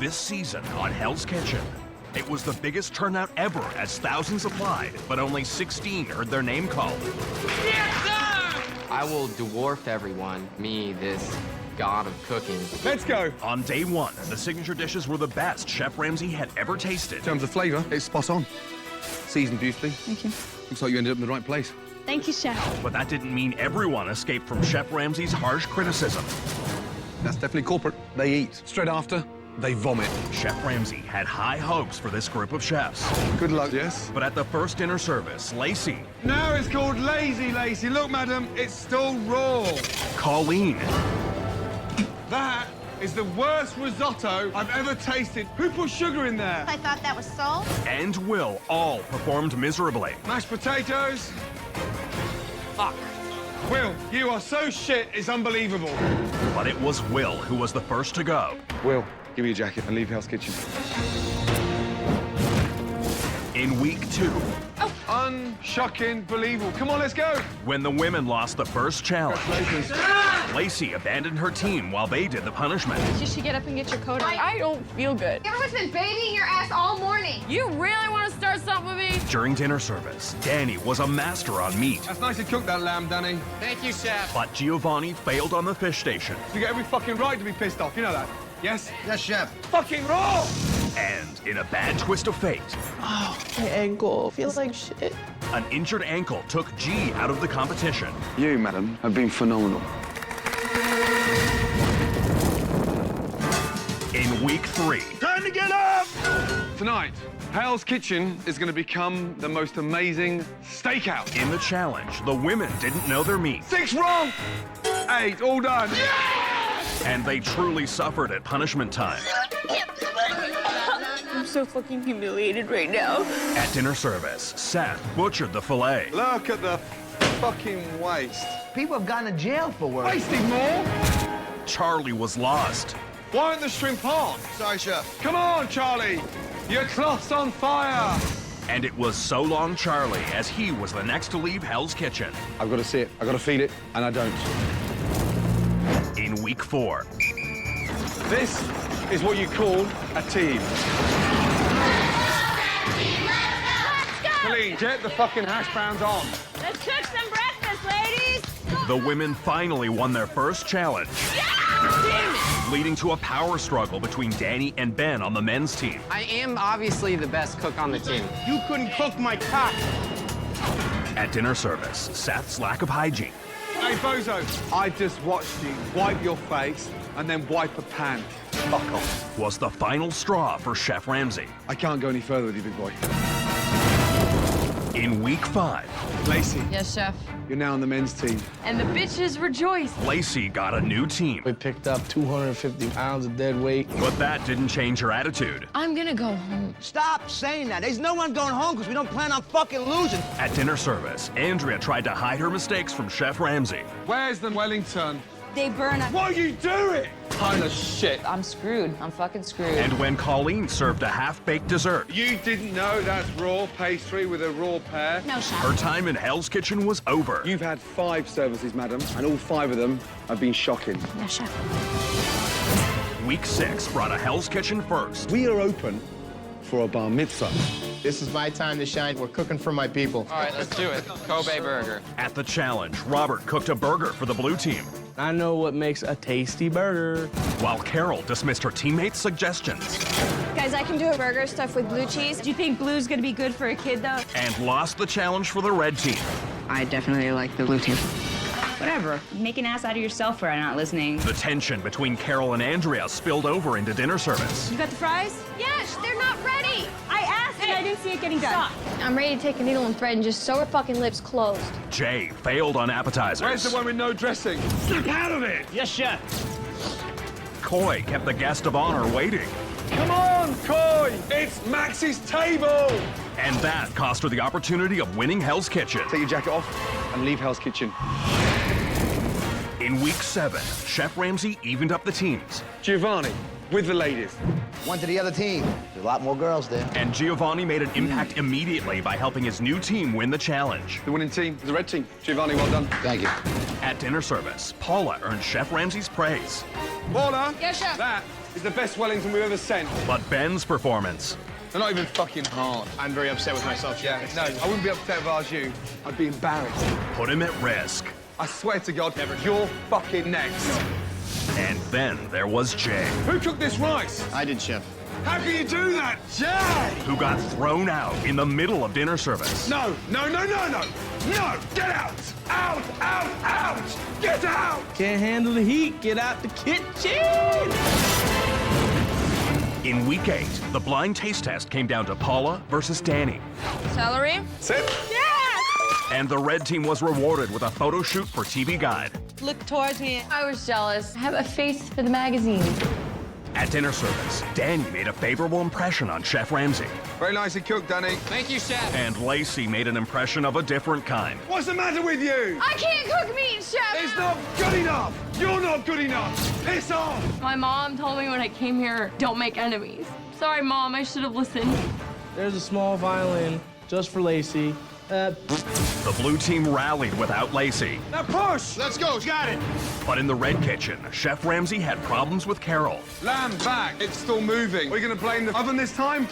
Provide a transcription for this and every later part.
this season on Hell's Kitchen. It was the biggest turnout ever as thousands applied, but only 16 heard their name called. Yes, sir! I will dwarf everyone, me, this god of cooking. Let's go. On day one, the signature dishes were the best Chef Ramsay had ever tasted. In terms of flavour, it's spot on. Seasoned beautifully. Thank you. Looks like you ended up in the right place. Thank you, Chef. But that didn't mean everyone escaped from Chef Ramsay's harsh criticism. That's definitely corporate. They eat. Straight after, they vomit. Chef Ramsay had high hopes for this group of chefs. Good luck, yes? But at the first dinner service, Lacey, Now it's called Lazy Lacey. Look, madam, it's still raw. Colleen, That is the worst risotto I've ever tasted. Who put sugar in there? I thought that was salt. and Will all performed miserably. Mashed potatoes. Fuck. Will, you are so shit, it's unbelievable. But it was Will who was the first to go. Will, give me your jacket and leave Hell's Kitchen. In week 2, Unshocking, believable. Come on, let's go. when the women lost the first challenge, Lacey abandoned her team while they did the punishment. You should get up and get your coat on. I don't feel good. Everyone's been babying your ass all morning. You really want to start something with me? During dinner service, Danny was a master on meat, That's nicely cooked, that lamb, Danny. Thank you, chef. but Giovanni failed on the fish station. You get every fucking right to be pissed off, you know that? Yes? Yes, chef. Fucking raw! And in a bad twist of fate, My ankle feels like shit. an injured ankle took G out of the competition. You, madam, have been phenomenal. In week 3, Time to get up! Tonight, Hell's Kitchen is going to become the most amazing steakhouse. in the challenge, the women didn't know their meat, 6 wrong! 8, all done. and they truly suffered at punishment time. I'm so fucking humiliated right now. At dinner service, Seth butchered the filet. Look at the fucking waste. People have gone to jail for work. Wasting more? Charlie was lost. Why aren't the shrimp on? Sorry, chef. Come on, Charlie. Your cloth's on fire. And it was so long Charlie as he was the next to leave Hell's Kitchen. I've got to see it, I've got to feed it, and I don't. In week 4, This is what you call a team. Colleen, get the fucking hash browns on. Let's cook some breakfast, ladies. the women finally won their first challenge, leading to a power struggle between Danny and Ben on the men's team. I am obviously the best cook on the team. You couldn't cook my cock. At dinner service, Seth's lack of hygiene, Hey, Bozo, I just watched you wipe your face and then wipe a pan. Fuck off. was the final straw for Chef Ramsay. I can't go any further with you, big boy. In week 5, Lacey, Yes, Chef. you're now on the men's team. And the bitches rejoice. Lacey got a new team, We picked up 250 pounds of dead weight. but that didn't change her attitude. I'm gonna go home. Stop saying that. There's no one going home because we don't plan on fucking losing. At dinner service, Andrea tried to hide her mistakes from Chef Ramsay. Where's the Wellington? They burn up. What are you doing? Pile of shit. I'm screwed. I'm fucking screwed. And when Colleen served a half-baked dessert, You didn't know that's raw pastry with a raw pear? No, Chef. her time in Hell's Kitchen was over. You've had 5 services, madam, and all 5 of them have been shocking. No, Chef. Week 6 brought a Hell's Kitchen first. We are open for a bar mitzvah. This is my time to shine. We're cooking for my people. All right, let's do it. Kobe burger. At the challenge, Robert cooked a burger for the blue team, I know what makes a tasty burger. while Carol dismissed her teammates' suggestions Guys, I can do a burger stuffed with blue cheese. Do you think blue's gonna be good for a kid, though? and lost the challenge for the red team. I definitely like the blue team. Whatever. Make an ass out of yourself for not listening. The tension between Carol and Andrea spilled over into dinner service. You got the fries? Yes, they're not ready. I asked and I didn't see it getting done. Stop. I'm ready to take a needle and thread and just sew her fucking lips closed. Jay failed on appetizers. Where's the one with no dressing? Snap out of it! Yes, chef. Coy kept the guest of honor waiting. Come on, Coy! It's Max's table! And that cost her the opportunity of winning Hell's Kitchen. Take your jacket off and leave Hell's Kitchen. In week 7, Chef Ramsay evened up the teams, Giovanni, with the ladies. One to the other team. There's a lot more girls there. and Giovanni made an impact immediately by helping his new team win the challenge. The winning team is the red team. Giovanni, well done. Thank you. At dinner service, Paula earned Chef Ramsay's praise. Paula? Yes, Chef. That is the best Wellington we've ever sent. But Ben's performance They're not even fucking hard. I'm very upset with myself, Yeah, Chef. no, I wouldn't be upset if I was you. I'd be embarrassed. put him at risk. I swear to God, you're fucking next. And then there was Jay, Who cooked this rice? I did, Chef. How can you do that? Jay! who got thrown out in the middle of dinner service. No, no, no, no, no! No! Get out! Out, out, out! Get out! Can't handle the heat. Get out the kitchen. In week 8, the blind taste test came down to Paula versus Danny. Celery? Sit. And the red team was rewarded with a photo shoot for TV Guide. Look towards me. I was jealous. I have a face for the magazine. At dinner service, Danny made a favorable impression on Chef Ramsay. Very nicely cooked, Danny. Thank you, Chef. And Lacey made an impression of a different kind. What's the matter with you? I can't cook meat, Chef! It's not good enough! You're not good enough! Piss off! My mom told me when I came here, don't make enemies. Sorry, Mom, I should have listened. There's a small violin just for Lacey. The blue team rallied without Lacey. Now push! Let's go. Got it. But in the red kitchen, Chef Ramsay had problems with Carol. Lamb back. It's still moving. Are you gonna blame the oven this time?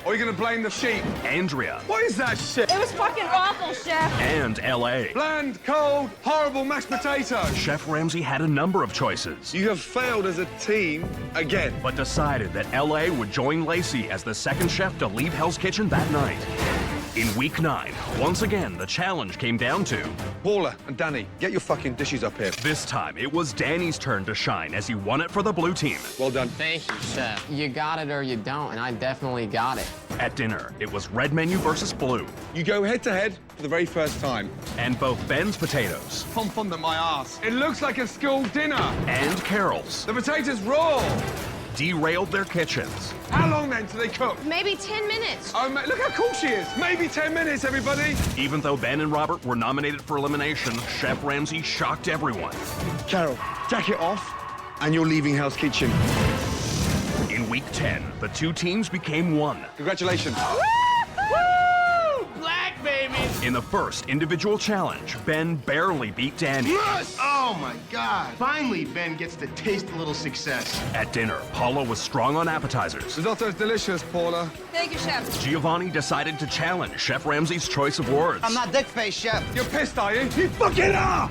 Or are you gonna blame the sheep? Andrea What is that shit? It was fucking awful, Chef. and L.A. Bland, cold, horrible mashed potato. Chef Ramsay had a number of choices, You have failed as a team again. but decided that L.A. would join Lacey as the second chef to leave Hell's Kitchen that night. In week 9, once again, the challenge came down to... Paula and Danny, get your fucking dishes up here. This time, it was Danny's turn to shine as he won it for the blue team. Well done. Thank you, Chef. You got it or you don't, and I definitely got it. At dinner, it was red menu versus blue, You go head to head for the very first time. and both Ben's potatoes Pump under my ass. It looks like a school dinner. and Carol's The potatoes raw. derailed their kitchens. How long then do they cook? Maybe 10 minutes. Oh, look how cool she is. Maybe 10 minutes, everybody. Even though Ben and Robert were nominated for elimination, Chef Ramsay shocked everyone. Carol, jacket off, and you're leaving Hell's Kitchen. In week 10, the two teams became one. Congratulations. Black, baby. In the first individual challenge, Ben barely beat Danny. Yes! Oh, my God. Finally, Ben gets to taste a little success. At dinner, Paula was strong on appetizers. Risotto's delicious, Paula. Thank you, Chef. Giovanni decided to challenge Chef Ramsay's choice of words. I'm not dick face, Chef. You're pissed, are you? You fucking are!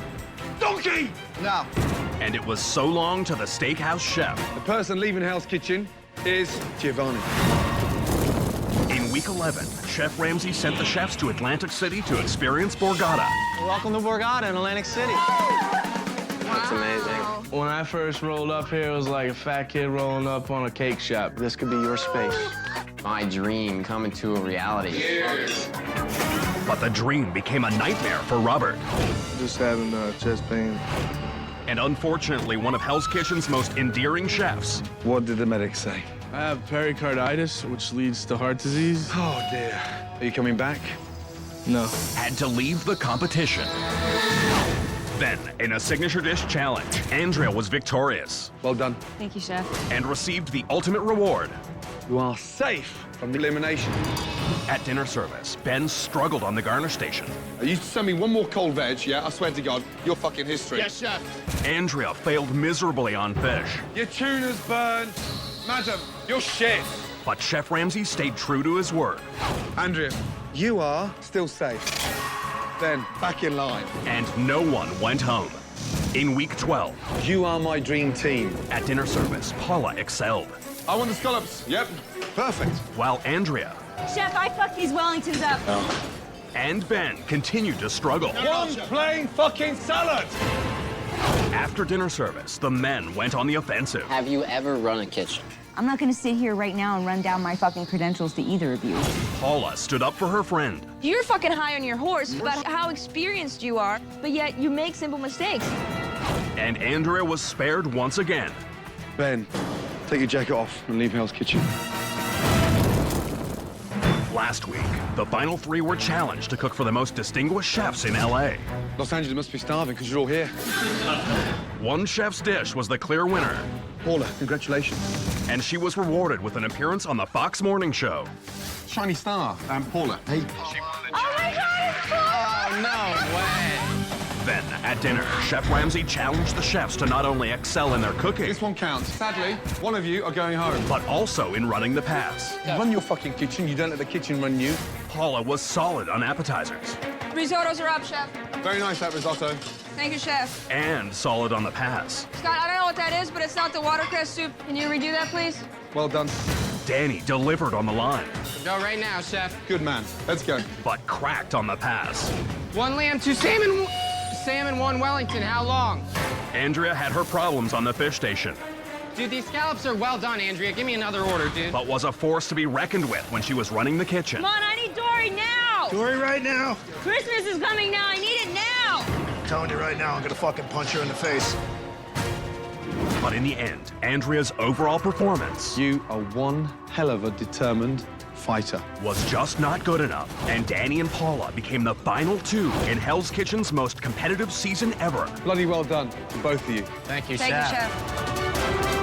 Donkey! No. And it was so long to the steakhouse chef. The person leaving Hell's Kitchen is Giovanni. In week 11, Chef Ramsay sent the chefs to Atlantic City to experience Borgata. Welcome to Borgata in Atlantic City. That's amazing. When I first rolled up here, it was like a fat kid rolling up on a cake shop. This could be your space. My dream coming to a reality. But the dream became a nightmare for Robert. Just having chest pain. And unfortunately, one of Hell's Kitchen's most endearing chefs. What did the medics say? I have pericarditis, which leads to heart disease. Oh, dear. Are you coming back? No. Had to leave the competition. Then, in a signature dish challenge, Andrea was victorious Well done. Thank you, Chef. and received the ultimate reward. You are safe from elimination. At dinner service, Ben struggled on the garnish station. You send me one more cold veg, yeah? I swear to God, you're fucking history. Yes, Chef. Andrea failed miserably on fish, Your tuna's burned. Madam, you're shit. but Chef Ramsay stayed true to his word. Andrea, you are still safe. Then, back in line. And no one went home. In week 12, You are my dream team. at dinner service, Paula excelled, I want the scallops. Yep. Perfect. while Andrea Chef, I fucked these Wellingtons up. and Ben continued to struggle. One plain fucking salad. After dinner service, the men went on the offensive. Have you ever run a kitchen? I'm not gonna sit here right now and run down my fucking credentials to either of you. Paula stood up for her friend, You're fucking high on your horse about how experienced you are, but yet you make simple mistakes. and Andrea was spared once again. Ben, take your jacket off and leave Hell's Kitchen. Last week, the final 3 were challenged to cook for the most distinguished chefs in L.A. Los Angeles must be starving because you're all here. One chef's dish was the clear winner, Paula, congratulations. and she was rewarded with an appearance on the Fox Morning Show. Shiny star. Paula. Hey. Oh my God, it's full! Oh, no way. Then, At dinner, Chef Ramsay challenged the chefs to not only excel in their cooking, This one counts. Sadly, one of you are going home. but also in running the pass. Run your fucking kitchen. You don't let the kitchen run you. Paula was solid on appetizers Risottos are up, chef. Very nice, that risotto. Thank you, chef. and solid on the pass. Scott, I don't know what that is, but it's not the watercress soup. Can you redo that, please? Well done. Danny delivered on the line, Go right now, chef. Good man. Let's go. but cracked on the pass. 1 lamb, 2 salmon, salmon, 1 Wellington. How long? Andrea had her problems on the fish station, Dude, these scallops are well done, Andrea. Give me another order, dude. but was a force to be reckoned with when she was running the kitchen. Come on, I need Dory now! Dory right now. Christmas is coming now. I need it now! I'm telling you right now, I'm gonna fucking punch her in the face. But in the end, Andrea's overall performance You are one hell of a determined fighter. was just not good enough, and Danny and Paula became the final 2 in Hell's Kitchen's most competitive season ever. Bloody well done to both of you. Thank you, Thank you, chef.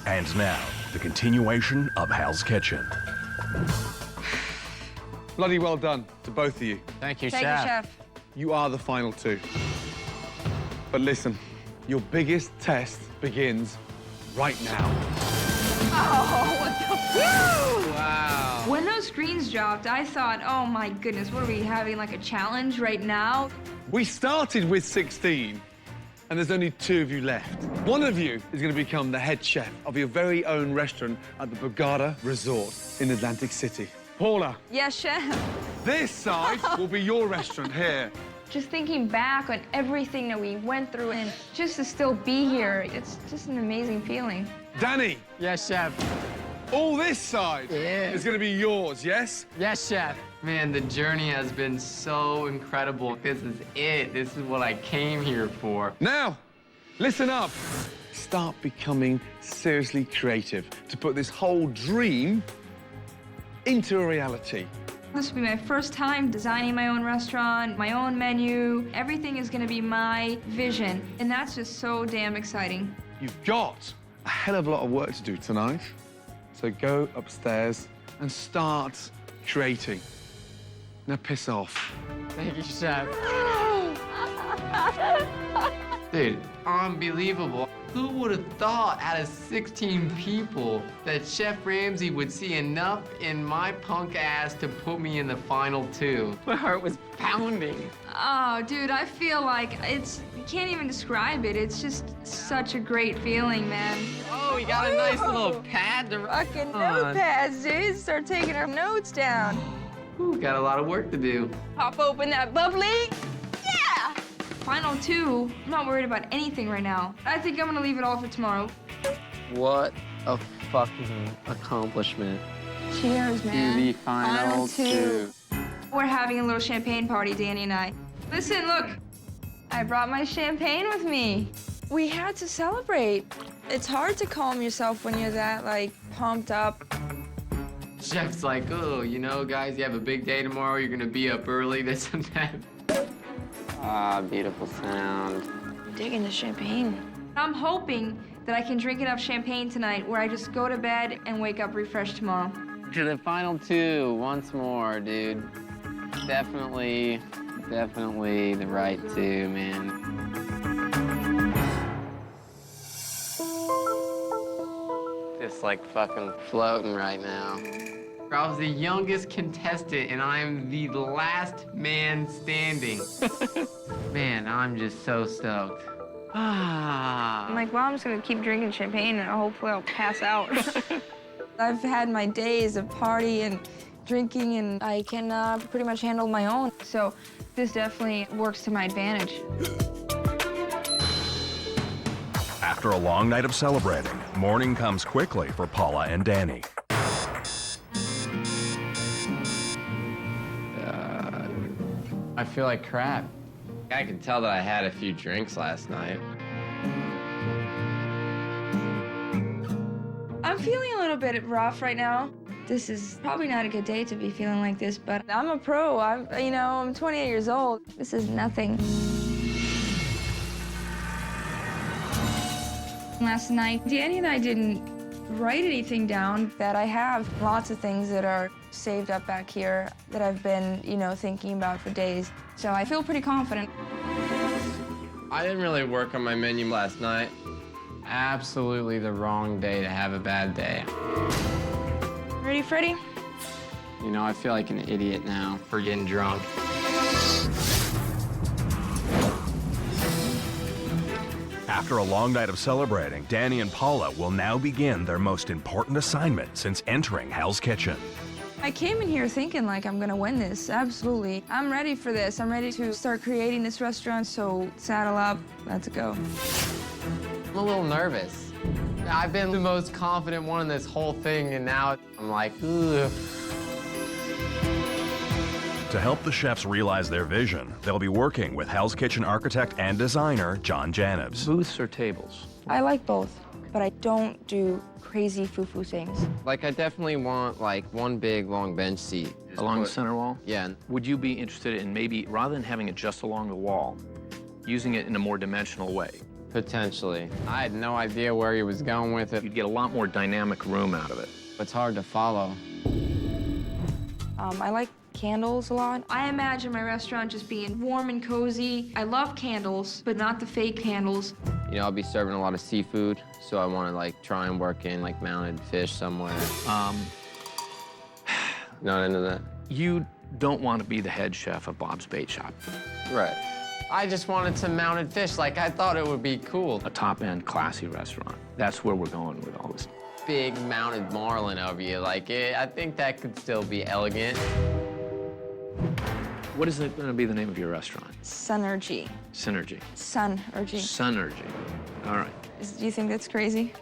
And now, the continuation of Hell's Kitchen. Bloody well done to both of you. Thank you, Thank you, chef. You are the final 2. But listen, your biggest test begins right now. Oh, what the... Wow. When those screens dropped, I thought, oh my goodness, what are we having, like a challenge right now? We started with 16, and there's only 2 of you left. One of you is going to become the head chef of your very own restaurant at the Borgata Resort in Atlantic City. Paula, Yes, chef. this side will be your restaurant here. Just thinking back on everything that we went through and just to still be here, it's just an amazing feeling. Danny, Yes, chef. all this side Yeah. is going to be yours, yes? Yes, chef. Man, the journey has been so incredible. This is it. This is what I came here for. Now, listen up. Start becoming seriously creative to put this whole dream into a reality. This will be my first time designing my own restaurant, my own menu. Everything is gonna be my vision, and that's just so damn exciting. You've got a hell of a lot of work to do tonight. So go upstairs and start creating. Now piss off. Thank you, chef. Dude, unbelievable. Who would have thought out of 16 people that Chef Ramsay would see enough in my punk ass to put me in the final 2? My heart was pounding. Oh, dude, I feel like you can't even describe it. It's just such a great feeling, man. Oh, we got a nice little pad to write Fucking on. notepads, dude. Start taking our notes down. Ooh, got a lot of work to do. Pop open that bubbly. Yeah! Final 2, I'm not worried about anything right now. I think I'm gonna leave it all for tomorrow. What a fucking accomplishment. Cheers, man. The final 2. We're having a little champagne party, Danny and I. Listen, look, I brought my champagne with me. We had to celebrate. It's hard to calm yourself when you're that, like, pumped up. Chef's like, oh, you know, guys, you have a big day tomorrow. You're gonna be up early, this and that. Ah, beautiful sound. Digging the champagne. I'm hoping that I can drink enough champagne tonight where I just go to bed and wake up refreshed tomorrow. To the final 2 once more, dude. Definitely the right 2, man. Just like fucking floating right now. I was the youngest contestant and I'm the last man standing. Man, I'm just so stoked. I'm like, well, I'm just gonna keep drinking champagne and hopefully I'll pass out. I've had my days of party and drinking, and I can pretty much handle my own. So this definitely works to my advantage. After a long night of celebrating, morning comes quickly for Paula and Danny. I feel like crap. I can tell that I had a few drinks last night. I'm feeling a little bit rough right now. This is probably not a good day to be feeling like this, but I'm a pro. I'm 28 years old. This is nothing. Last night, Danny and I didn't write anything down. That I have lots of things that are saved up back here that I've been, thinking about for days. So I feel pretty confident. I didn't really work on my menu last night. Absolutely the wrong day to have a bad day. Ready, Freddie? I feel like an idiot now for getting drunk. After a long night of celebrating, Danny and Paula will now begin their most important assignment since entering Hell's Kitchen. I came in here thinking like I'm gonna win this, absolutely. I'm ready for this. I'm ready to start creating this restaurant, so saddle up, let's go. I'm a little nervous. I've been the most confident one in this whole thing, and now I'm like, ugh. To help the chefs realize their vision, they'll be working with Hell's Kitchen architect and designer John Janibs. Booths or tables? I like both, but I don't do crazy foo-foo things. Like, I definitely want, one big, long bench seat. Along the center wall? Yeah. Would you be interested in maybe, rather than having it just along the wall, using it in a more dimensional way? Potentially. I had no idea where he was going with it. You'd get a lot more dynamic room out of it. It's hard to follow. I like candles a lot. I imagine my restaurant just being warm and cozy. I love candles, but not the fake candles. I'll be serving a lot of seafood, so I want to try and work in mounted fish somewhere. Not into that. You don't want to be the head chef of Bob's Bait Shop. Right. I just wanted some mounted fish. I thought it would be cool. A top-end, classy restaurant. That's where we're going with all this. Big mounted marlin over you. I think that could still be elegant. What is it going to be the name of your restaurant? Sunergy. Synergy. Sunergy. Sunergy. All right. Do you think that's crazy?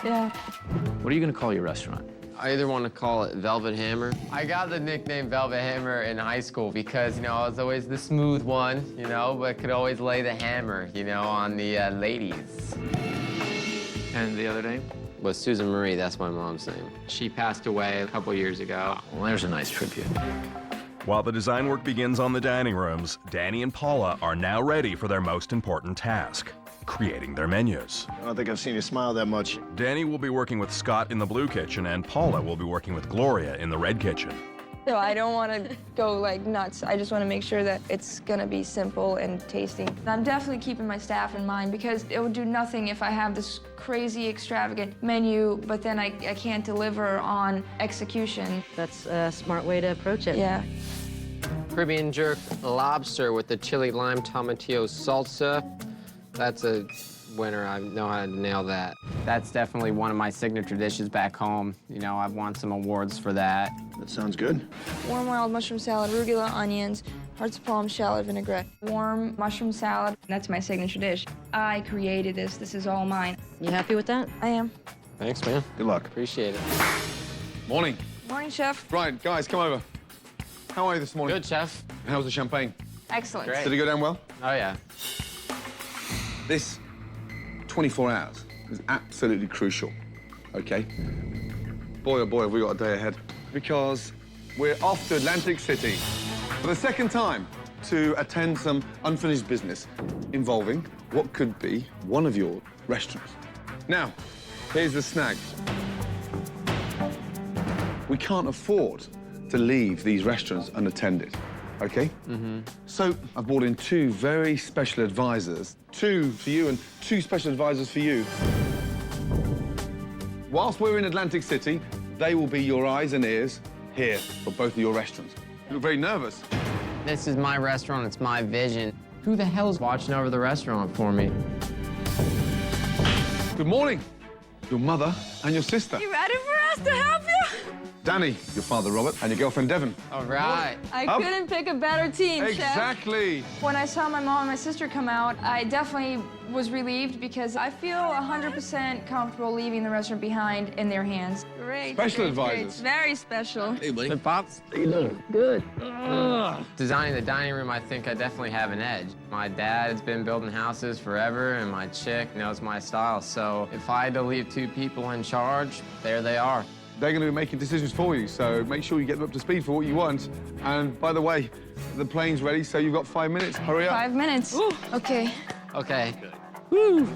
Yeah. What are you going to call your restaurant? I either want to call it Velvet Hammer. I got the nickname Velvet Hammer in high school because, I was always the smooth one, but could always lay the hammer, on the ladies. And the other name? Was Susan Marie, that's my mom's name. She passed away a couple years ago. Well, there's a nice tribute. While the design work begins on the dining rooms, Danny and Paula are now ready for their most important task, creating their menus. I don't think I've seen you smile that much. Danny will be working with Scott in the blue kitchen, and Paula will be working with Gloria in the red kitchen. So I don't want to go nuts. I just want to make sure that it's gonna be simple and tasty. I'm definitely keeping my staff in mind because it would do nothing if I have this crazy extravagant menu, but then I can't deliver on execution. That's a smart way to approach it. Yeah. Caribbean jerk lobster with the chili lime tomatillo salsa. That's a winner. I know how to nail that. That's definitely one of my signature dishes back home. I've won some awards for that. That sounds good. Warm wild mushroom salad, arugula, onions, hearts of palm, shallot, vinaigrette. Warm mushroom salad. That's my signature dish. I created this. This is all mine. You happy with that? I am. Thanks, man. Good luck. Appreciate it. Morning. Morning, chef. Right, guys, come over. How are you this morning? Good, chef. How's the champagne? Excellent. Great. Did it go down well? Oh, yeah. This 24 hours is absolutely crucial, okay? Boy, oh boy, have we got a day ahead. Because we're off to Atlantic City for the second time to attend some unfinished business involving what could be one of your restaurants. Now, here's the snag. We can't afford to leave these restaurants unattended, okay? So I've brought in two very special advisors, two for you and two special advisors for you. Whilst we're in Atlantic City, they will be your eyes and ears here for both of your restaurants. You look very nervous. This is my restaurant. It's my vision. Who the hell's watching over the restaurant for me? Good morning. Your mother and your sister. You ready for us to help you? Danny, your father, Robert, and your girlfriend, Devon. All right. I couldn't pick a better team, Chef. Exactly. When I saw my mom and my sister come out, I definitely was relieved because I feel 100% comfortable leaving the restaurant behind in their hands. Great. Special great, advisors. Great. Very special. Hey, buddy. Hey, Pops. How you doing? Good. Designing the dining room, I think I definitely have an edge. My dad's been building houses forever, and my chick knows my style. So if I had to leave 2 people in charge, there they are. They're going to be making decisions for you, so make sure you get them up to speed for what you want. And by the way, the plane's ready, so you've got 5 minutes. Hurry up. 5 minutes. Ooh. Okay. Okay. Woo!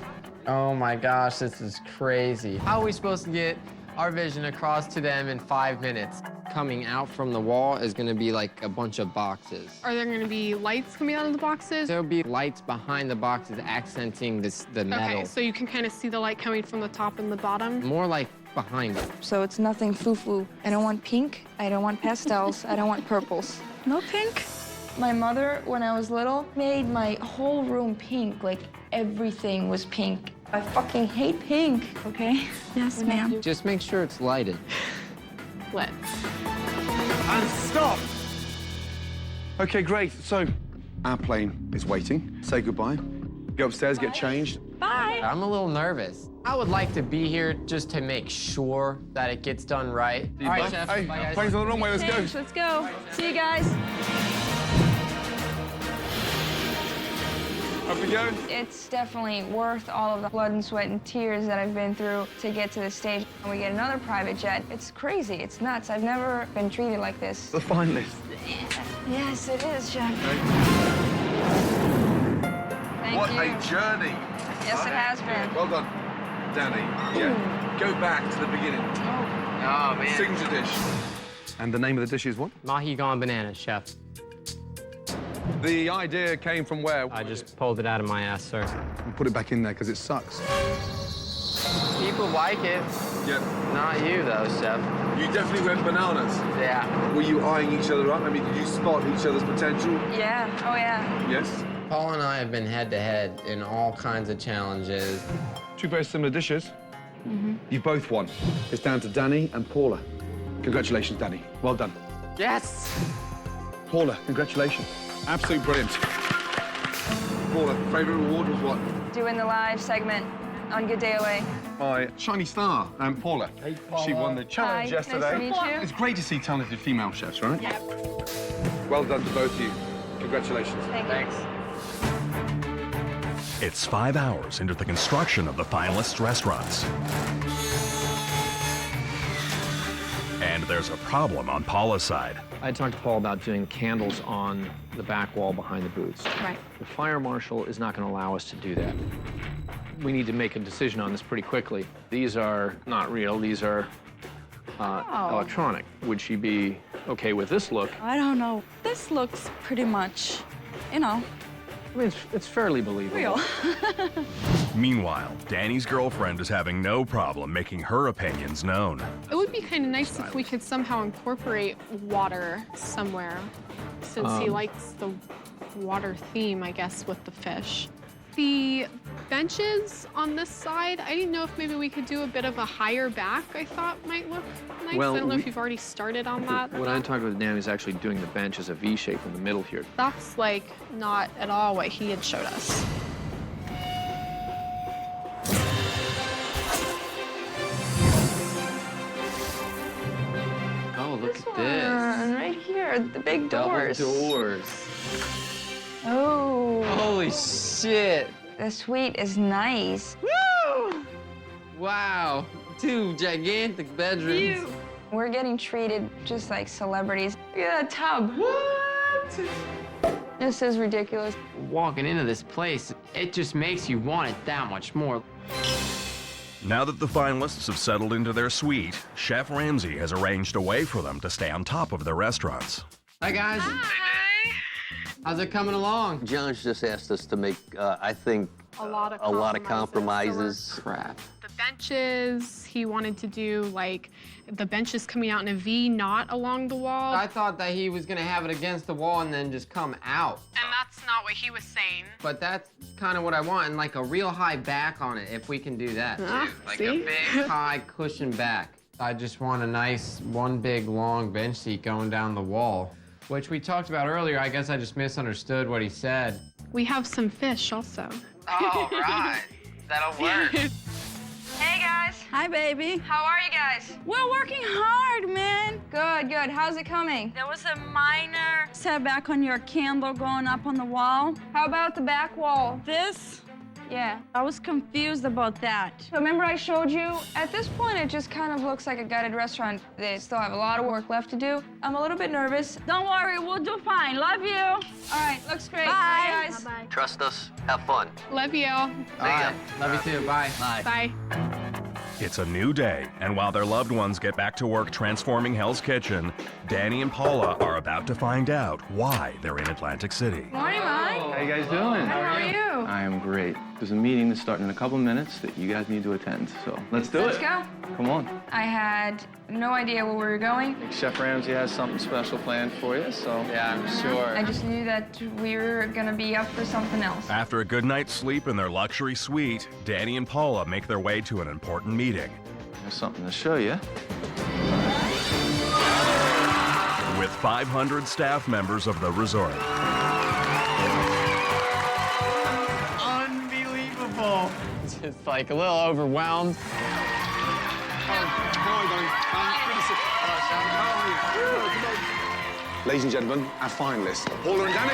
Oh my gosh, this is crazy. How are we supposed to get our vision across to them in 5 minutes? Coming out from the wall is gonna be like a bunch of boxes. Are there gonna be lights coming out of the boxes? There'll be lights behind the boxes accenting the metal. Okay, so you can kind of see the light coming from the top and the bottom? More like behind it. So it's nothing foo-foo. I don't want pink. I don't want pastels. I don't want purples. No pink? My mother, when I was little, made my whole room pink. Like, everything was pink. I fucking hate pink, okay? Yes, ma'am. Just make sure it's lighted. Lit. And stop! Okay, great. So, our plane is waiting. Say goodbye. Go upstairs, get changed. Bye. I'm a little nervous. I would like to be here just to make sure that it gets done right. All right, Chef. Hey, Bye, guys. plane's on the runway, let's go. Let's go. See you guys. Up we go. It's definitely worth all of the blood and sweat and tears that I've been through to get to this stage. And we get another private jet. It's crazy. It's nuts. I've never been treated like this. The Finalist. Yes, it is, Chef. Thank What you. a journey. Yes, it has been. Well done, Danny. Yeah. Go back to the beginning. Oh, man. Signature dish. And the name of the dish is what? Mahi-gone banana, Chef. The idea came from where? I just pulled it out of my ass, sir. And put it back in there because it sucks. People like it. Yeah. Not you, though, Chef. You definitely went bananas. Yeah. Were you eyeing each other up? I mean, did you spot each other's potential? Yeah. Oh, yeah. Yes. Paula and I have been head-to-head in all kinds of challenges. 2 very similar dishes. You both won. It's down to Danny and Paula. Congratulations, Danny. Well done. Yes! Paula, congratulations. Absolute brilliant. Paula, favourite reward was what? Doing the live segment on Good Day Away. My shiny star, and Paula. Hey, Paula. She won the challenge Hi, yesterday. nice to meet you. It's great to see talented female chefs, right? Yep. Well done to both of you. Congratulations. Thank you. Thanks. It's 5 hours into the construction of the Finalist restaurants. And there's a problem on Paula's side. I talked to Paul about doing candles on the back wall behind the booths. Right. The fire marshal is not going to allow us to do that. We need to make a decision on this pretty quickly. These are not real. These are electronic. Would she be okay with this look? I don't know. This looks pretty much, you know, I mean, it's fairly believable. real. Meanwhile, Danny's girlfriend is having no problem making her opinions known. It would be kind of nice if we could somehow incorporate water somewhere, since he likes the water theme, I guess, with the fish. The benches on this side, I didn't know if maybe we could do a bit of a higher back, I thought might look nice. Well, I don't know if you've already started on that. What I'm talking with Dan is actually doing the bench as a V shape in the middle here. That's like not at all what he had showed us. Oh, look This at this. one, right here, the big Double doors. doors. Oh. Holy shit. The suite is nice. Woo! Wow. 2 gigantic bedrooms. We're getting treated just like celebrities. Look at that tub. What? This is ridiculous. Walking into this place, it just makes you want it that much more. Now that the finalists have settled into their suite, Chef Ramsay has arranged a way for them to stay on top of their restaurants. Hi, guys. Hi. How's it coming along? John's just asked us to make, I think, a lot of compromises. Crap. The benches, he wanted to do like the benches coming out in a V, not along the wall. I thought that he was gonna have it against the wall and then just come out. And that's not what he was saying. But that's kind of what I want, and like a real high back on it, if we can do that. Like a big, high cushion back. I just want a nice, one big, long bench seat going down the wall, which we talked about earlier. I guess I just misunderstood what he said. We have some fish also. Oh, right. That'll work. Hey, guys. Hi, baby. How are you guys? We're working hard, man. Good, good. How's it coming? There was a minor setback on your candle going up on the wall. How about the back wall? This? Yeah. I was confused about that. So remember I showed you? At this point, it just kind of looks like a gutted restaurant. They still have a lot of work left to do. I'm a little bit nervous. Don't worry, we'll do fine. Love you. All right, looks great. Bye. Guys. Bye-bye. Trust us. Have fun. Love you. All right. Love you too. Bye. Bye. It's a new day, and while their loved ones get back to work transforming Hell's Kitchen, Danny and Paula are about to find out why they're in Atlantic City. Morning, Mike. How you guys doing? How are you? I am great. There's a meeting that's starting in a couple minutes that you guys need to attend, so let's do Let's it. go. Come on. I had no idea where we were going. Chef Ramsay has something special planned for you, so. Yeah, I'm sure. I just knew that we were gonna be up for something else. After a good night's sleep in their luxury suite, Danny and Paula make their way to an important meeting. There's something to show you. With 500 staff members of the resort. Unbelievable. Just like a little overwhelmed. Ladies and gentlemen, our finalists, Paula and Danny.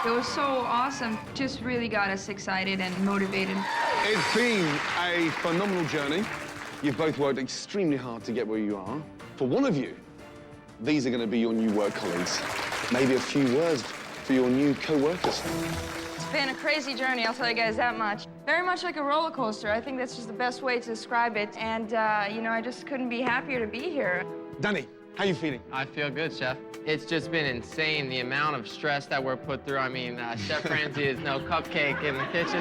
It was so awesome. Just really got us excited and motivated. It's been a phenomenal journey. You've both worked extremely hard to get where you are. For one of you, these are going to be your new work colleagues. Maybe a few words for your new co-workers. It's been a crazy journey, I'll tell you guys that much. Very much like a roller coaster. I think that's just the best way to describe it. And, you know, I just couldn't be happier to be here. Danny, how you feeling? I feel good, Chef. It's just been insane, the amount of stress that we're put through. I mean, Chef Ramsay is no cupcake in the kitchen.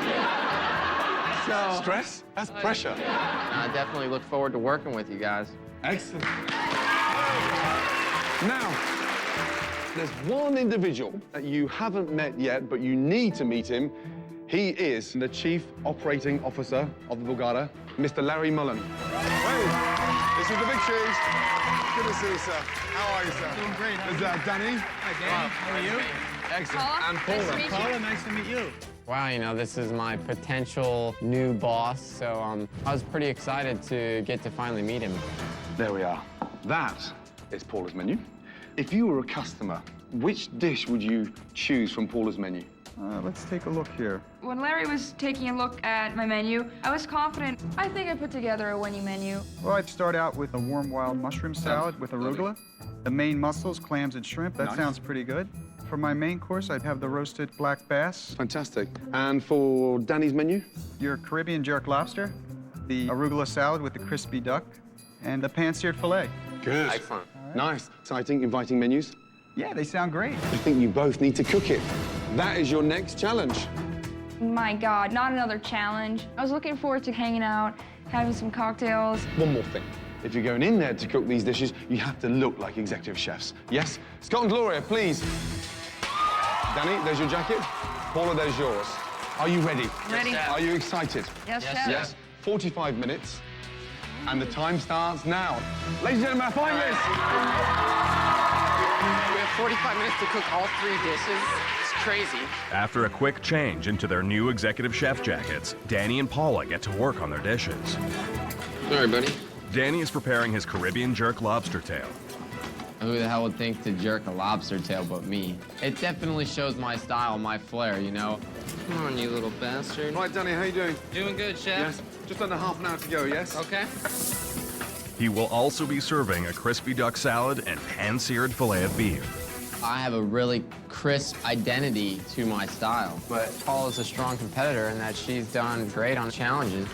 So, stress? That's pressure. I definitely look forward to working with you guys. Excellent. Now, there's one individual that you haven't met yet, but you need to meet him. He is the Chief Operating Officer of the Borgata, Mr. Larry Mullen. Hey, this is the big cheese. Good to see you, sir. How are you, sir? Doing great. Is that Danny? Hi, Danny. How are you? Excellent. Paula, I'm nice Paula. to meet you. Paula, nice to meet you. Wow, you know, this is my potential new boss, so I was pretty excited to get to finally meet him. There we are. That is Paula's menu. If you were a customer, which dish would you choose from Paula's menu? Let's take a look here. When Larry was taking a look at my menu, I was confident. I think I put together a winning menu. Well, I'd start out with a warm wild mushroom salad with arugula. The main mussels, clams, and shrimp. That sounds pretty good. For my main course, I'd have the roasted black bass. Fantastic. And for Danny's menu? Your Caribbean jerk lobster, the arugula salad with the crispy duck, and the pan-seared filet. Good. Excellent. Nice. Exciting, inviting menus. Yeah, they sound great. I think you both need to cook it. That is your next challenge. My God, not another challenge. I was looking forward to hanging out, having some cocktails. One more thing. If you're going in there to cook these dishes, you have to look like executive chefs. Yes? Scott and Gloria, please. Danny, there's your jacket. Paula, there's yours. Are you ready? Ready. Are you excited? Yes, Yes, Chef. Yes. 45 minutes. And the time starts now. Ladies and gentlemen, our finalists. We have 45 minutes to cook all 3 dishes. It's crazy. After a quick change into their new executive chef jackets, Danny and Paula get to work on their dishes. Sorry, buddy. Danny is preparing his Caribbean jerk lobster tail. Who the hell would think to jerk a lobster tail but me? It definitely shows my style, my flair, you know? Come on, you little bastard. Right, Danny, how you doing? Doing good, Chef. Yes. Just under half an hour to go, yes? Okay. He will also be serving a crispy duck salad and pan-seared filet of beef. I have a really crisp identity to my style, but Paula's a strong competitor in that she's done great on challenges.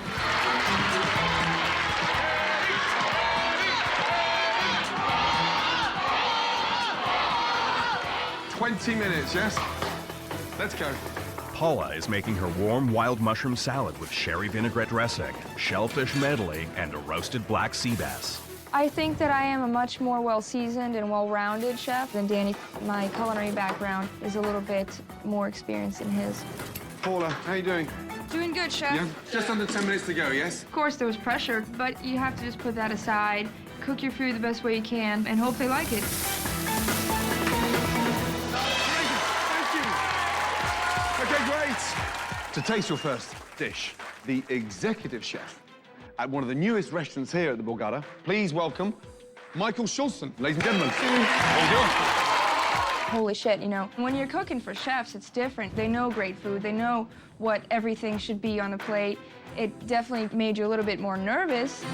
"20 minutes, yes? Let's go. Paula is making her warm wild mushroom salad with sherry vinaigrette dressing, shellfish medley, and a roasted black sea bass. I think that I am a much more well-seasoned and well-rounded chef than Danny. My culinary background is a little bit more experienced than his. Paula, how you doing? Doing good, chef. Yeah, just under 10 minutes to go, yes? Of course, there was pressure, but you have to just put that aside, cook your food the best way you can, and hope they like it. Okay, great. To taste your first dish, the executive chef at one of the newest restaurants here at the Borgata, please welcome Michael Schulzen, ladies and gentlemen. Holy shit, you know, when you're cooking for chefs, it's different. They know great food. They know what everything should be on the plate. It definitely made you a little bit more nervous.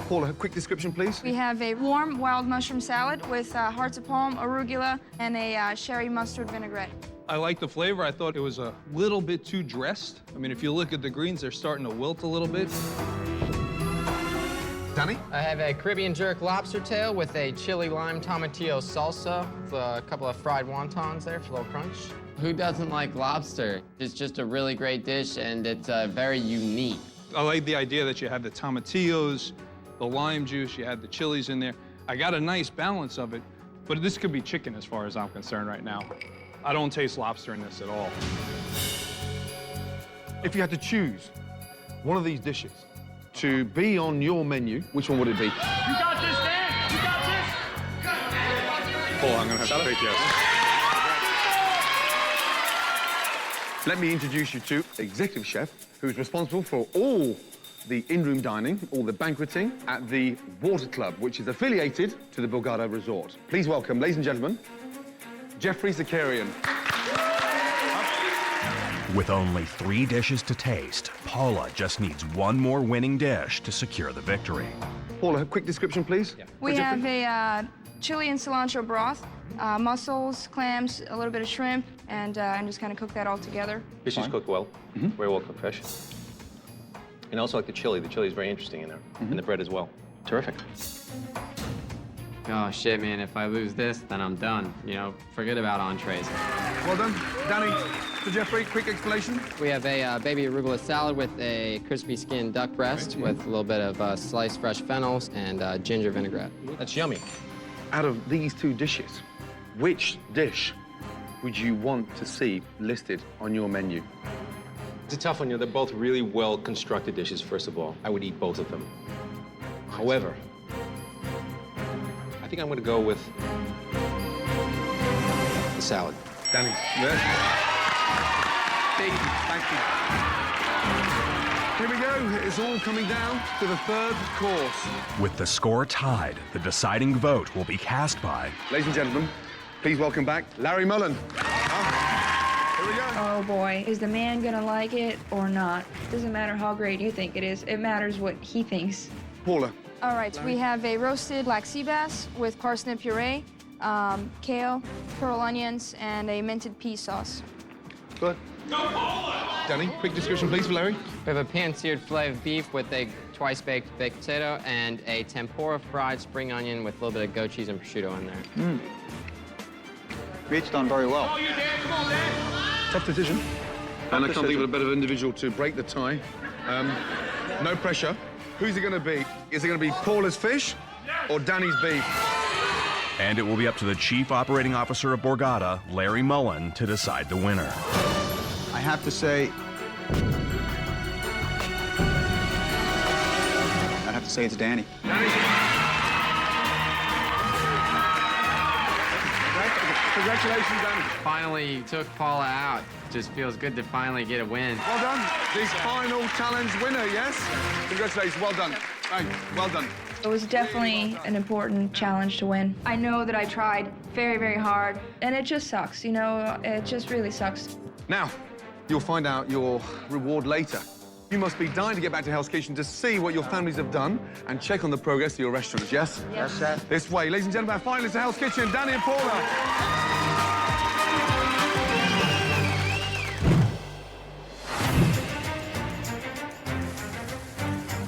Paula, a quick description, please. We have a warm wild mushroom salad with hearts of palm, arugula, and a sherry mustard vinaigrette. I like the flavor. I thought it was a little bit too dressed. I mean, if you look at the greens, they're starting to wilt a little bit. Danny? I have a Caribbean jerk lobster tail with a chili lime tomatillo salsa, with a couple of fried wontons there for a little crunch. Who doesn't like lobster? It's just a really great dish, and it's very unique. I like the idea that you had the tomatillos, the lime juice, you had the chilies in there. I got a nice balance of it, but this could be chicken as far as I'm concerned right now. I don't taste lobster in this at all. If you had to choose one of these dishes to be on your menu, which one would it be? You got this, Dan! You got this! Oh, I'm gonna have to pick yes. Let me introduce you to executive chef, who's responsible for all the in-room dining, all the banqueting at the Water Club, which is affiliated to the Borgata Resort. Please welcome, ladies and gentlemen, Jeffrey Zakarian. With only 3 dishes to taste, Paula just needs one more winning dish to secure the victory. Paula, a quick description, please. We have a chili and cilantro broth, mussels, clams, a little bit of shrimp, and just kind of cook that all together. Fish is cooked well, very well cooked fish. And I also like the chili. The chili is very interesting in there, and the bread as well. Terrific. Oh, shit, man. If I lose this, then I'm done. You know, forget about entrees. Well done. Danny, to Jeffrey, quick explanation. We have a baby arugula salad with a crispy skinned duck breast with a little bit of sliced fresh fennels and ginger vinaigrette. That's yummy. Out of these 2 dishes, which dish would you want to see listed on your menu? It's a tough one. You know, they're both really well-constructed dishes, first of all. I would eat both of them. However, I think I'm going to go with the salad. Danny. Yes. Thank you. Here we go. It's all coming down to the 3rd course. With the score tied, the deciding vote will be cast by... Ladies and gentlemen, please welcome back Larry Mullen. Here we go. Oh boy, is the man gonna like it or not? Doesn't matter how great you think it is, it matters what he thinks. Paula. All right, we have a roasted black sea bass with parsnip puree, kale, pearl onions, and a minted pea sauce. Good. Danny, quick description, please, for Larry. We have a pan-seared filet of beef with a twice-baked baked potato and a tempura fried spring onion with a little bit of goat cheese and prosciutto in there. It's done very well. Oh, you Dan, come on, Dan! Tough decision. And I can't think of a better individual to break the tie. No pressure. Who's it going to be? Is it going to be Paula's fish or Danny's beef? And it will be up to the Chief Operating Officer of Borgata, Larry Mullen, to decide the winner. I have to say... it's Danny. Danny. Congratulations, Danny. Finally took Paula out. Just feels good to finally get a win. Well done. This final challenge winner, yes? Congratulations, well done. Thanks, well done. It was definitely an important challenge to win. I know that I tried very, very hard, and it just sucks, you know? It just really sucks. Now, you'll find out your reward later. You must be dying to get back to Hell's Kitchen to see what your families have done and check on the progress of your restaurants, yes? Yes, sir. This way. Ladies and gentlemen, our finalists at Hell's Kitchen, Danny and Paula.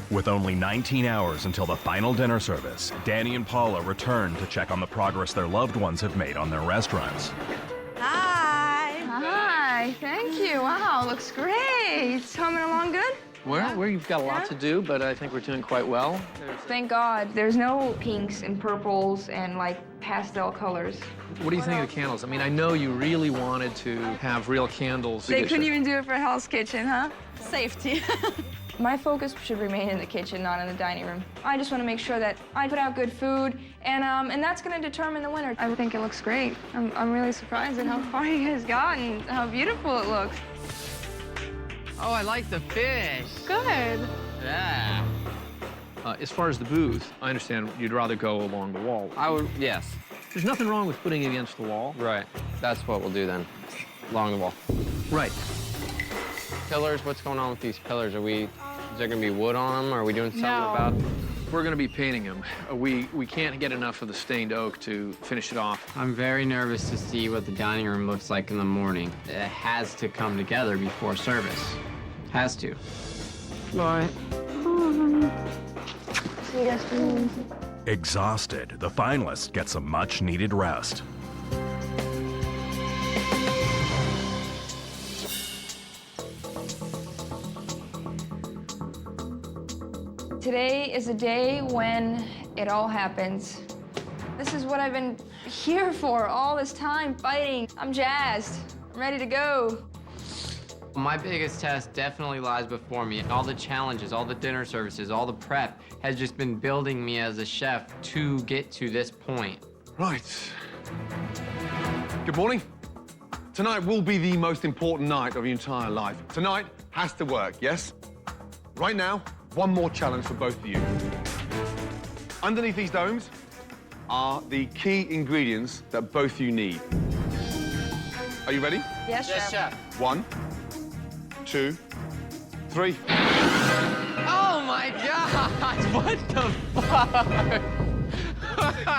With only 19 hours until the final dinner service, Danny and Paula return to check on the progress their loved ones have made on their restaurants. Hi. Hi. Thank you. Wow, looks great. It's coming along good? Well, we've got a lot to do, but I think we're doing quite well. Thank God. There's no pinks and purples and, like, pastel colors. What do you think of the candles? I mean, I know you really wanted to have real candles. They couldn't even do it for Hell's Kitchen, huh? Safety. My focus should remain in the kitchen, not in the dining room. I just want to make sure that I put out good food, and that's going to determine the winner. I think it looks great. I'm really surprised at how far you guys got and how beautiful it looks. Oh, I like the fish. Good. Yeah. As far as the booth, I understand you'd rather go along the wall. I would, yes. There's nothing wrong with putting it against the wall. Right. That's what we'll do then. Along the wall. Right. Pillars, what's going on with these pillars? Is there gonna be wood on them? Or are we doing something about them? We're gonna be painting them. We can't get enough of the stained oak to finish it off. I'm very nervous to see what the dining room looks like in the morning. It has to come together before service. Has to. All right. See you guys soon. Exhausted, the finalist gets a much-needed rest. Today is a day when it all happens. This is what I've been here for all this time, fighting. I'm jazzed. I'm ready to go. My biggest test definitely lies before me. All the challenges, all the dinner services, all the prep has just been building me as a chef to get to this point. Right. Good morning. Tonight will be the most important night of your entire life. Tonight has to work, yes? Right now, one more challenge for both of you. Underneath these domes are the key ingredients that both of you need. Are you ready? Yes, Yes, Chef. chef. 1, 2, 3. Oh my God! What the fuck?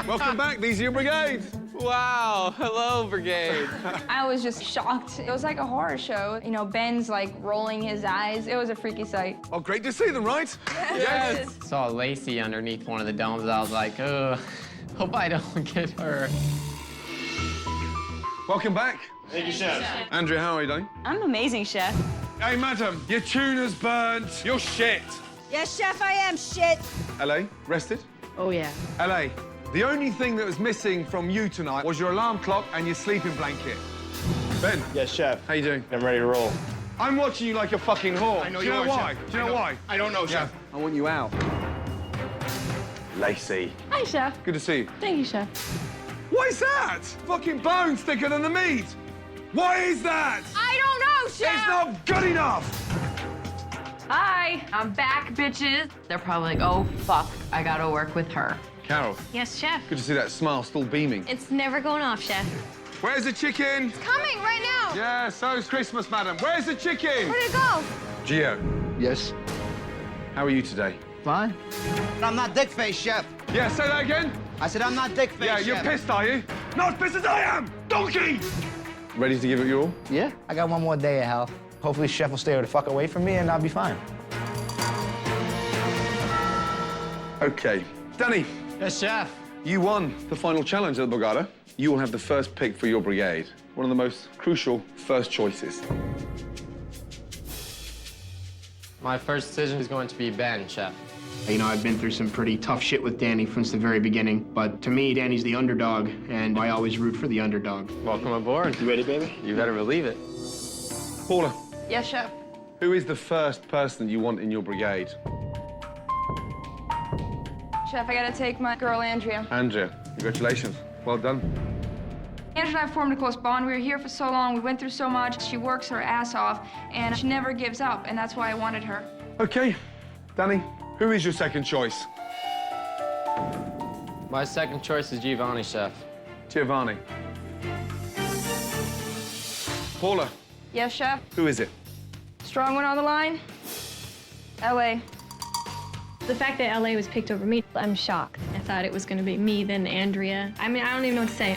Welcome back. These are your brigades. Wow. Hello, brigade. I was just shocked. It was like a horror show. You know, Ben's like rolling his eyes. It was a freaky sight. Oh, great to see them, right? Yes. Saw Lacey underneath one of the domes. I was like, hope I don't get her. Welcome back. Thank you, Chef. Andrea, how are you doing? I'm amazing, Chef. Hey, madam, your tuna's burnt. You're shit. Yes, Chef, I am shit. LA, rested? Oh, yeah. LA, the only thing that was missing from you tonight was your alarm clock and your sleeping blanket. Ben. Yes, Chef. How you doing? I'm ready to roll. I'm watching you like a fucking whore. I know Do you you know are, why? Chef. Do you know why? I don't know, Chef. I want you out. Lacey. Hi, Chef. Good to see you. Thank you, Chef. What is that? Fucking bones thicker than the meat. What is that? I don't know, Chef. It's not good enough. Hi, I'm back, bitches. They're probably like, oh, fuck, I gotta work with her. Carol, Yes, Chef. good to see that smile still beaming. It's never going off, Chef. Where's the chicken? Coming right now. Yeah, so's Christmas, madam. Where's the chicken? Where'd it go? Gio, Yes. how are you today? Fine. I'm not dick face, Chef. Yeah, say that again. I said I'm not dick face, Yeah, you're Chef. pissed, are you? Not as pissed as I am! Donkey! Ready to give it your all? Yeah. I got one more day of hell. Hopefully Chef will stay the fuck away from me and I'll be fine. Okay. Danny, Yes, chef. you won the final challenge at the Borgata. You will have the first pick for your brigade. One of the most crucial first choices. My first decision is going to be Ben, chef. You know, I've been through some pretty tough shit with Danny since the very beginning, but to me, Danny's the underdog, and I always root for the underdog. Welcome aboard. You ready, baby? You better believe it. Paula, Yes, Chef. who is the first person you want in your brigade? Chef, I gotta take my girl, Andrea. Andrea, congratulations. Well done. Andrea and I formed a close bond. We were here for so long. We went through so much. She works her ass off, and she never gives up, and that's why I wanted her. Okay. Danny, who is your second choice? My second choice is Giovanni, chef. Giovanni. Paula, Yes, Chef. who is it? Strong one on the line. LA. The fact that LA was picked over me, I'm shocked. I thought it was going to be me, then Andrea. I mean, I don't even know what to say.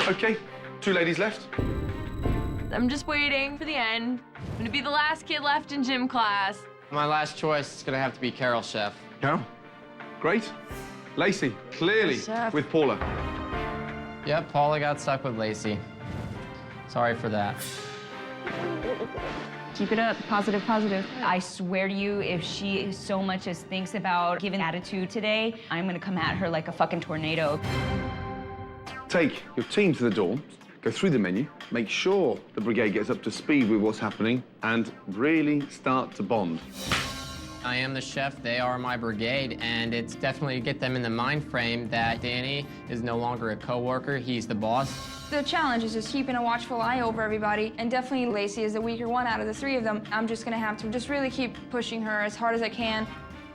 Okay, 2 ladies left. I'm just waiting for the end. I'm gonna be the last kid left in gym class. My last choice is gonna have to be Carol, chef. Carol, great. Lacey, clearly Chef. with Paula. Yep, Paula got stuck with Lacey. Sorry for that. Keep it up, positive, positive. I swear to you, if she so much as thinks about giving attitude today, I'm gonna come at her like a fucking tornado. Take your team to the dorm, go through the menu, make sure the brigade gets up to speed with what's happening, and really start to bond. I am the chef, they are my brigade, and it's definitely to get them in the mind frame that Danny is no longer a coworker, he's the boss. The challenge is just keeping a watchful eye over everybody, and definitely Lacey is the weaker one out of the three of them. I'm just gonna have to just really keep pushing her as hard as I can.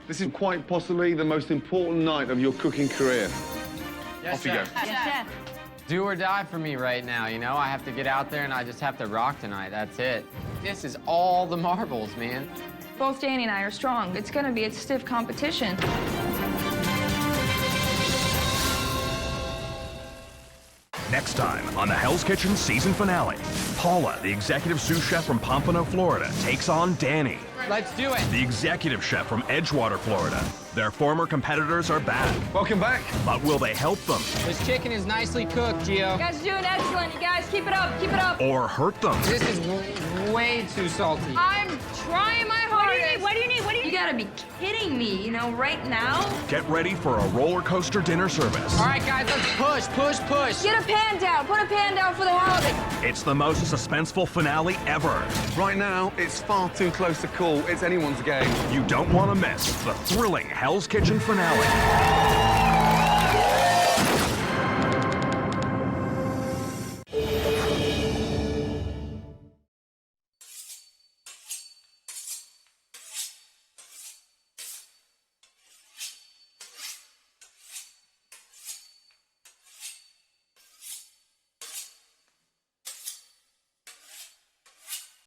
This is quite possibly the most important night of your cooking career. Yes, Off you go. Yes, chef. Do or die for me right now, you know? I have to get out there and I just have to rock tonight, that's it. This is all the marbles, man. Both Danny and I are strong. It's gonna be a stiff competition. Next time on the Hell's Kitchen season finale, Paula, the executive sous chef from Pompano, Florida, takes on Danny, Let's do it. the executive chef from Edgewater, Florida. Their former competitors are back. Welcome back. But will they help them This chicken is nicely cooked, Gio. You guys are doing excellent. You guys keep it up, keep it up. or hurt them? This is way too salty. I'm trying my hardest. What do you need? What do you need? You gotta be kidding me, you know, right now? Get ready for a roller coaster dinner service. All right, guys, let's push. Get a pan down. Put a pan down for the holiday. It's the most suspenseful finale ever. Right now, it's far too close to call. It's anyone's game. You don't want to miss the thrilling Hell's Kitchen finale.